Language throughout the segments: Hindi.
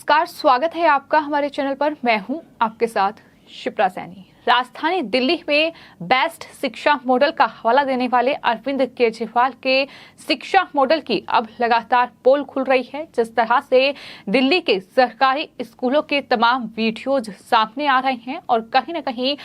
नमस्कार, स्वागत है आपका हमारे चैनल पर। मैं हूं आपके साथ शिप्रा सैनी। राजधानी दिल्ली में बेस्ट शिक्षा मॉडल का हवाला देने वाले अरविंद केजरीवाल के शिक्षा मॉडल की अब लगातार पोल खुल रही है। जिस तरह से दिल्ली के सरकारी स्कूलों के तमाम वीडियोज सामने आ रहे हैं और कहीं न कहीं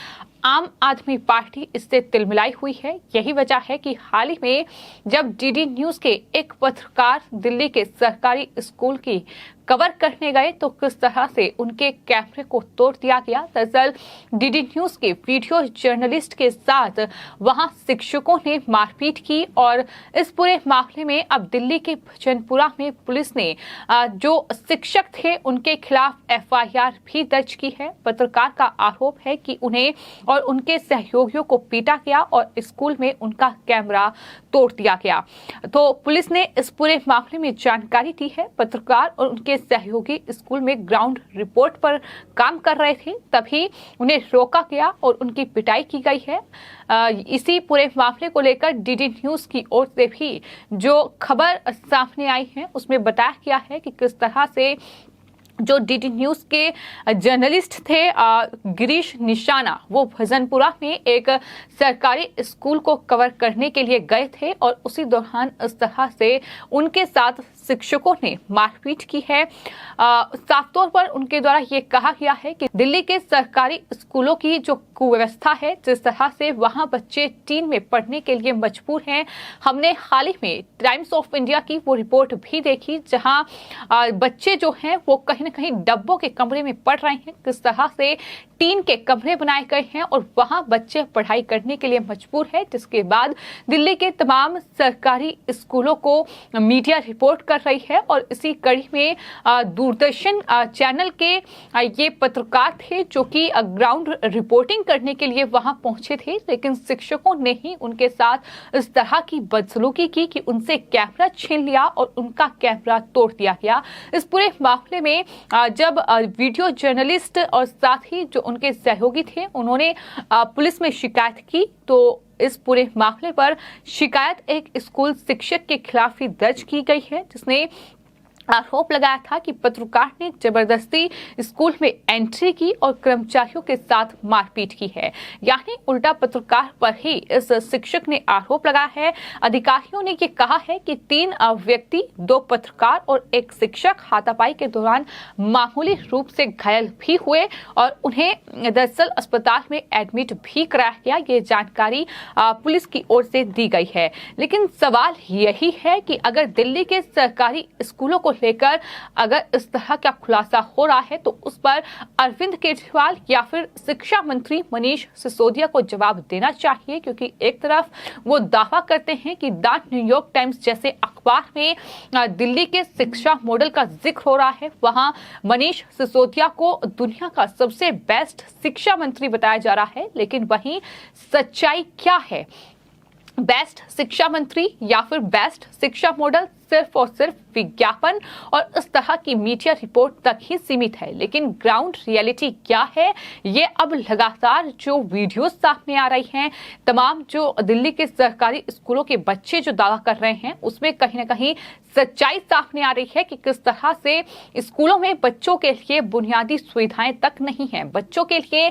आम आदमी पार्टी इससे तिलमिलाई हुई है। यही वजह है कि हाल ही में जब डीडी न्यूज के एक पत्रकार दिल्ली के सरकारी स्कूल की कवर करने गए तो किस तरह से उनके कैमरे को तोड़ दिया गया। दरअसल डीडी न्यूज के वीडियो जर्नलिस्ट के साथ वहां शिक्षकों ने मारपीट की और इस पूरे मामले में अब दिल्ली के भजनपुरा में पुलिस ने जो शिक्षक थे उनके खिलाफ एफआईआर भी दर्ज की है। पत्रकार का आरोप है कि उन्हें और उनके सहयोगियों को पीटा गया और स्कूल में उनका कैमरा तोड़ दिया गया। तो पुलिस ने इस पूरे मामले में जानकारी दी है। पत्रकार और उनके सहयोगी स्कूल में ग्राउंड रिपोर्ट पर काम कर रहे थे, तभी उन्हें रोका गया और उनकी पिटाई की गई है। इसी पूरे मामले को लेकर डीडी न्यूज की ओर से भी जो खबर सामने आई है उसमें बताया गया है कि किस तरह से जो डीडी न्यूज के जर्नलिस्ट थे गिरीश निशाना, वो भजनपुरा में एक सरकारी स्कूल को कवर करने के लिए गए थे और उसी दौरान इस तरह से उनके साथ शिक्षकों ने मारपीट की है। साफ तौर पर उनके द्वारा ये कहा गया है कि दिल्ली के सरकारी स्कूलों की जो कुव्यवस्था है, जिस तरह से वहां बच्चे टीन में पढ़ने के लिए मजबूर हैं। हमने हाल ही में टाइम्स ऑफ इंडिया की वो रिपोर्ट भी देखी जहां बच्चे जो हैं वो कहीं न कहीं डब्बों के कमरे में पढ़ रहे हैं। किस तरह से टीन के कमरे बनाए गए हैं और वहां बच्चे पढ़ाई करने के लिए मजबूर है, जिसके बाद दिल्ली के तमाम सरकारी स्कूलों को मीडिया रिपोर्ट कर रही है। और इसी कड़ी में दूरदर्शन चैनल के ये पत्रकार थे जो कि ग्राउंड रिपोर्टिंग करने के लिए वहां पहुंचे थे, लेकिन शिक्षकों ने ही उनके साथ इस तरह की बदसलूकी की कि उनसे कैमरा छीन लिया और उनका कैमरा तोड़ दिया गया। इस पूरे मामले में जब वीडियो जर्नलिस्ट और साथ ही जो उनके सहयोगी थे उन्होंने पुलिस में शिकायत की, तो इस पूरे मामले पर शिकायत एक स्कूल शिक्षक के खिलाफ ही दर्ज की गई है, जिसने आरोप लगाया था कि पत्रकार ने जबरदस्ती स्कूल में एंट्री की और कर्मचारियों के साथ मारपीट की है। यानी उल्टा पत्रकार पर ही इस शिक्षक ने आरोप लगाया है। अधिकारियों ने ये कहा है कि 3 व्यक्ति, 2 पत्रकार और 1 शिक्षक हाथापाई के दौरान मामूली रूप से घायल भी हुए और उन्हें दरअसल अस्पताल में एडमिट भी कराया गया। ये जानकारी पुलिस की ओर से दी गई है। लेकिन सवाल यही है कि अगर दिल्ली के सरकारी स्कूलों को लेकर अगर इस तरह का खुलासा हो रहा है तो उस पर अरविंद केजरीवाल या फिर शिक्षा मंत्री मनीष सिसोदिया को जवाब देना चाहिए, क्योंकि एक तरफ वो दावा करते हैं कि द न्यूयॉर्क टाइम्स जैसे अखबार में दिल्ली के शिक्षा मॉडल का जिक्र हो रहा है, वहां मनीष सिसोदिया को दुनिया का सबसे बेस्ट शिक्षा मंत्री बताया जा रहा है। लेकिन वहीं सच्चाई क्या है? बेस्ट शिक्षा मंत्री या फिर बेस्ट शिक्षा मॉडल सिर्फ और सिर्फ विज्ञापन और इस तरह की मीडिया रिपोर्ट तक ही सीमित है। लेकिन ग्राउंड रियलिटी क्या है, ये अब लगातार जो वीडियोस सामने आ रही हैं, तमाम जो दिल्ली के सरकारी स्कूलों के बच्चे जो दावा कर रहे हैं, उसमें कहीं ना कहीं सच्चाई सामने आ रही है कि किस तरह से स्कूलों में बच्चों के लिए बुनियादी सुविधाएं तक नहीं है। बच्चों के लिए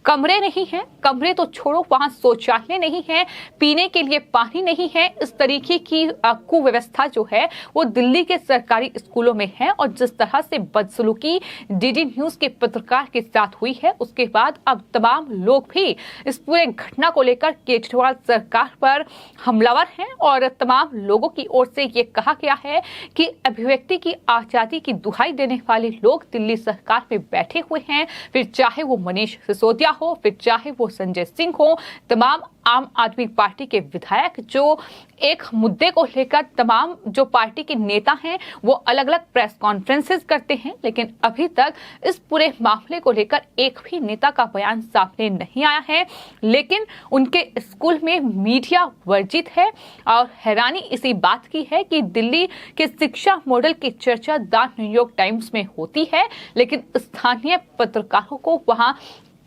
कमरे नहीं हैं, कमरे तो छोड़ो, वहां शौचालय नहीं है, पीने के लिए पानी नहीं है। इस तरीके की कुव्यवस्था जो है वो दिल्ली के सरकारी स्कूलों में है। और जिस तरह से बदसलूकी डीडी न्यूज के पत्रकार के साथ हुई है, उसके बाद अब तमाम लोग भी इस पूरे घटना को लेकर केजरीवाल सरकार पर हमलावर हैं और तमाम लोगों की ओर से ये कहा गया है कि अभिव्यक्ति की आजादी की दुहाई देने वाले लोग दिल्ली सरकार में बैठे हुए हैं, फिर चाहे वो मनीष सिसोदिया हो, फिर चाहे वो संजय सिंह हो। तमाम आम आदमी पार्टी के विधायक जो एक मुद्दे को लेकर तमाम जो पार्टी के नेता हैं वो अलग अलग प्रेस कॉन्फ्रेंसेस करते हैं, लेकिन अभी तक इस पूरे मामले को लेकर एक भी नेता का बयान सामने नहीं आया है। लेकिन उनके स्कूल में मीडिया वर्जित है और हैरानी इसी बात की है कि दिल्ली के शिक्षा मॉडल की चर्चा द न्यूयॉर्क टाइम्स में होती है, लेकिन स्थानीय पत्रकारों को वहां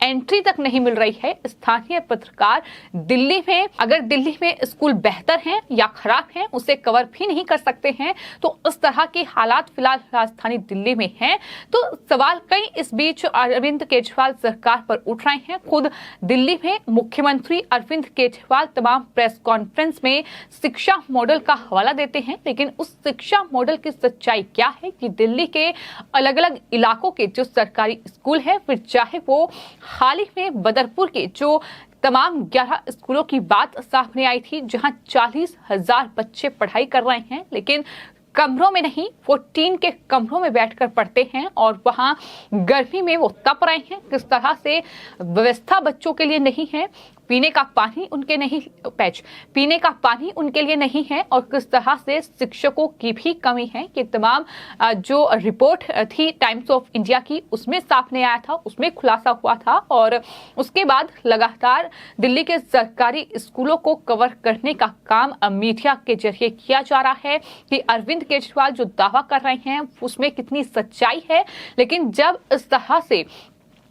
एंट्री तक नहीं मिल रही है। स्थानीय पत्रकार दिल्ली में, अगर दिल्ली में स्कूल बेहतर हैं या खराब हैं, उसे कवर भी नहीं कर सकते हैं। तो इस तरह के हालात फिलहाल राजधानी दिल्ली में हैं। तो सवाल कई इस बीच अरविंद केजरीवाल सरकार पर उठ रहे हैं। खुद दिल्ली में मुख्यमंत्री अरविंद केजरीवाल तमाम प्रेस कॉन्फ्रेंस में शिक्षा मॉडल का हवाला देते हैं, लेकिन उस शिक्षा मॉडल की सच्चाई क्या है कि दिल्ली के अलग अलग इलाकों के जो सरकारी स्कूल हैं, फिर चाहे वो हाल ही में बदरपुर के जो तमाम 11 स्कूलों की बात सामने आई थी, जहां 40,000 बच्चे पढ़ाई कर रहे हैं, लेकिन कमरों में नहीं, वो टीन के कमरों में बैठकर पढ़ते हैं और वहां गर्मी में वो तप रहे हैं। किस तरह से व्यवस्था बच्चों के लिए नहीं है, पीने का पानी उनके लिए नहीं है, और किस तरह से शिक्षकों की भी कमी है। ये तमाम जो रिपोर्ट थी टाइम्स ऑफ इंडिया की, उसमें सामने आया था, उसमें खुलासा हुआ था। और उसके बाद लगातार दिल्ली के सरकारी स्कूलों को कवर करने का काम मीडिया के जरिए किया जा रहा है कि अरविंद केजरीवाल जो दावा कर रहे हैं उसमें कितनी सच्चाई है। लेकिन जब इस तरह से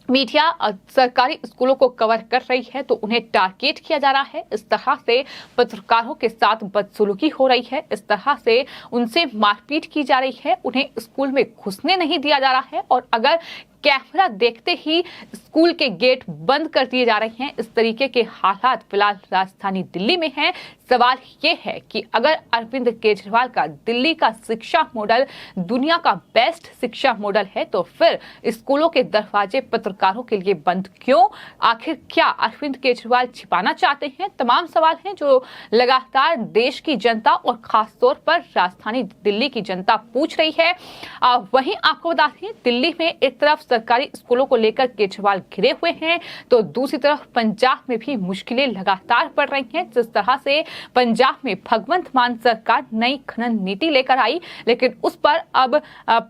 मीडिया सरकारी स्कूलों को कवर कर रही है तो उन्हें टारगेट किया जा रहा है। इस तरह से पत्रकारों के साथ बदसलूकी हो रही है, इस तरह से उनसे मारपीट की जा रही है, उन्हें स्कूल में घुसने नहीं दिया जा रहा है, और अगर कैमरा देखते ही स्कूल के गेट बंद कर दिए जा रहे हैं। इस तरीके के हालात फिलहाल राजधानी दिल्ली में हैं। सवाल ये है कि अगर अरविंद केजरीवाल का दिल्ली का शिक्षा मॉडल दुनिया का बेस्ट शिक्षा मॉडल है, तो फिर स्कूलों के दरवाजे पत्रकारों के लिए बंद क्यों? आखिर क्या अरविंद केजरीवाल छिपाना चाहते हैं? तमाम सवाल हैं जो लगातार देश की जनता और खासतौर पर राजधानी दिल्ली की जनता पूछ रही है। वहीं आपको बता दें, दिल्ली में एक तरफ सरकारी स्कूलों को लेकर केजरीवाल घिरे हुए हैं, तो दूसरी तरफ पंजाब में भी मुश्किलें लगातार बढ़ रही हैं। जिस तरह से पंजाब में भगवंत मान सरकार नई खनन नीति लेकर आई, लेकिन उस पर अब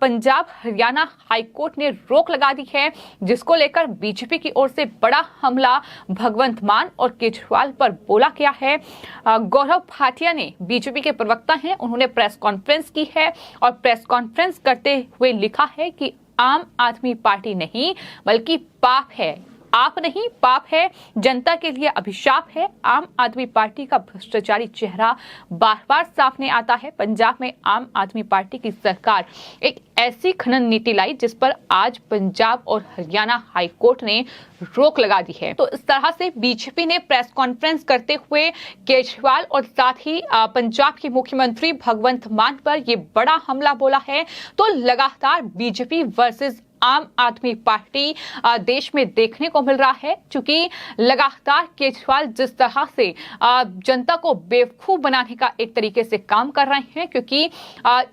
पंजाब हरियाणा हाईकोर्ट ने रोक लगा दी है, जिसको लेकर बीजेपी की ओर से बड़ा हमला भगवंत मान और केजरीवाल पर बोला गया है। गौरव भाटिया ने, बीजेपी के प्रवक्ता हैं, उन्होंने प्रेस कॉन्फ्रेंस की है और प्रेस कॉन्फ्रेंस करते हुए लिखा है कि आम आदमी पार्टी नहीं बल्कि पाप है, आप नहीं पाप है, जनता के लिए अभिशाप है। आम आदमी पार्टी का भ्रष्टाचारी चेहरा बार बार सामने आता है। पंजाब में आम आदमी पार्टी की सरकार एक ऐसी खनन नीति लाई जिस पर आज पंजाब और हरियाणा हाईकोर्ट ने रोक लगा दी है। तो इस तरह से बीजेपी ने प्रेस कॉन्फ्रेंस करते हुए केजरीवाल और साथ ही पंजाब के मुख्यमंत्री भगवंत मान पर यह बड़ा हमला बोला है। तो लगातार बीजेपी वर्सेस आम आदमी पार्टी देश में देखने को मिल रहा है, क्योंकि लगातार केजरीवाल जिस तरह से जनता को बेवकूफ बनाने का एक तरीके से काम कर रहे हैं, क्योंकि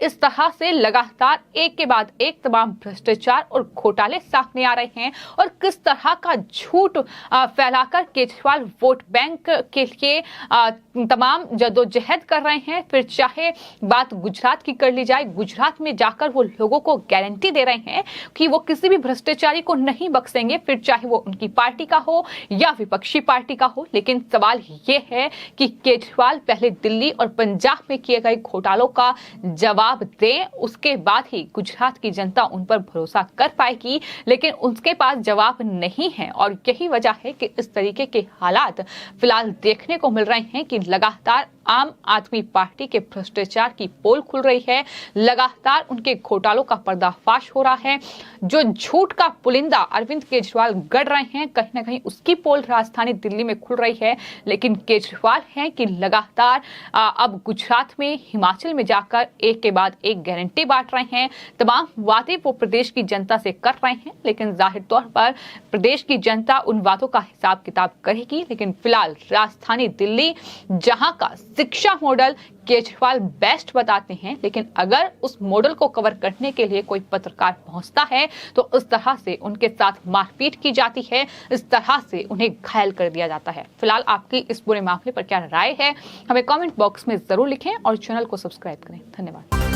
इस तरह से लगातार एक के बाद एक तमाम भ्रष्टाचार और घोटाले सामने आ रहे हैं, और किस तरह का झूठ फैलाकर केजरीवाल वोट बैंक के लिए तमाम जद्दोजहद कर रहे हैं। फिर चाहे बात गुजरात की कर ली जाए, गुजरात में जाकर वो लोगों को गारंटी दे रहे हैं कि वो किसी भी भ्रष्टाचारी को नहीं बख्शेंगे, फिर चाहे वो उनकी पार्टी का हो या विपक्षी पार्टी का हो। लेकिन सवाल ये है कि केजरीवाल पहले दिल्ली और पंजाब में किए गए घोटालों का जवाब दें, उसके बाद ही गुजरात की जनता उन पर भरोसा कर पाएगी। लेकिन उनके पास जवाब नहीं है, और यही वजह है कि इस तरीके के हालात फिलहाल देखने को मिल रहे हैं कि लगातार आम आदमी पार्टी के भ्रष्टाचार की पोल खुल रही है, लगातार उनके घोटालों का पर्दाफाश हो रहा है। जो झूठ का पुलिंदा अरविंद केजरीवाल गढ़ रहे हैं, कहीं ना कहीं उसकी पोल राजधानी दिल्ली में खुल रही है। लेकिन केजरीवाल हैं कि लगातार अब गुजरात में, हिमाचल में जाकर एक के बाद एक गारंटी बांट रहे हैं। तमाम वादे वो प्रदेश की जनता से कर रहे हैं, लेकिन जाहिर तौर पर प्रदेश की जनता उन वादों का हिसाब किताब करेगी। लेकिन फिलहाल राजधानी दिल्ली, जहां का शिक्षा मॉडल केजरीवाल बेस्ट बताते हैं, लेकिन अगर उस मॉडल को कवर करने के लिए कोई पत्रकार पहुंचता है तो इस तरह से उनके साथ मारपीट की जाती है, इस तरह से उन्हें घायल कर दिया जाता है। फिलहाल आपकी इस पूरे मामले पर क्या राय है, हमें कमेंट बॉक्स में जरूर लिखें और चैनल को सब्सक्राइब करें। धन्यवाद।